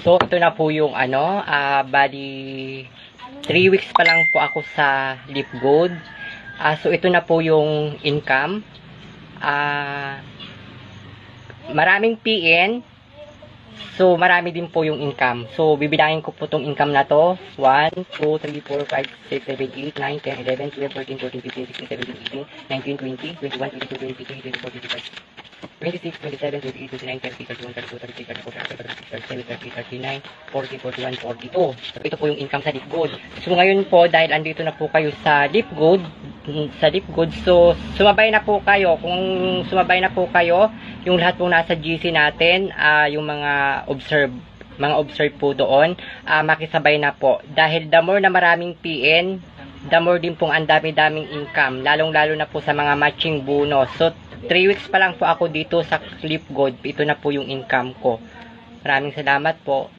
So, ito na po yung bali 3 weeks pa lang po ako sa Leap Gold. So, ito na po yung income. Maraming PN. So, marami din po yung income. So, bibilangin ko po tong income na to. 1, 2, 3, 4, 5, 6, 7, 8, 9, 10, 11, 12, 13, 14, 15, 16, 17, 18, 19, 20, 21, 22, 23, 24, 25, 26, 27, 28, 29, 30, 31, 32, 33, 34, 35, 36, 37, 38, 39, 40, 41, 42. So, ito po yung income sa Leap Gold. So, ngayon po, dahil andito na po kayo sa Leap Gold, so, sumabay na po kayo. Kung sumabay na po kayo, yung lahat po nasa GC natin, yung mga observe po doon, makisabay na po. Dahil the more na maraming PN, the more din pong ang dami-daming income, lalong-lalo na po sa mga matching bonus. So, 3 weeks pa lang po ako dito sa Leap Gold. Ito na po yung income ko. Maraming salamat po.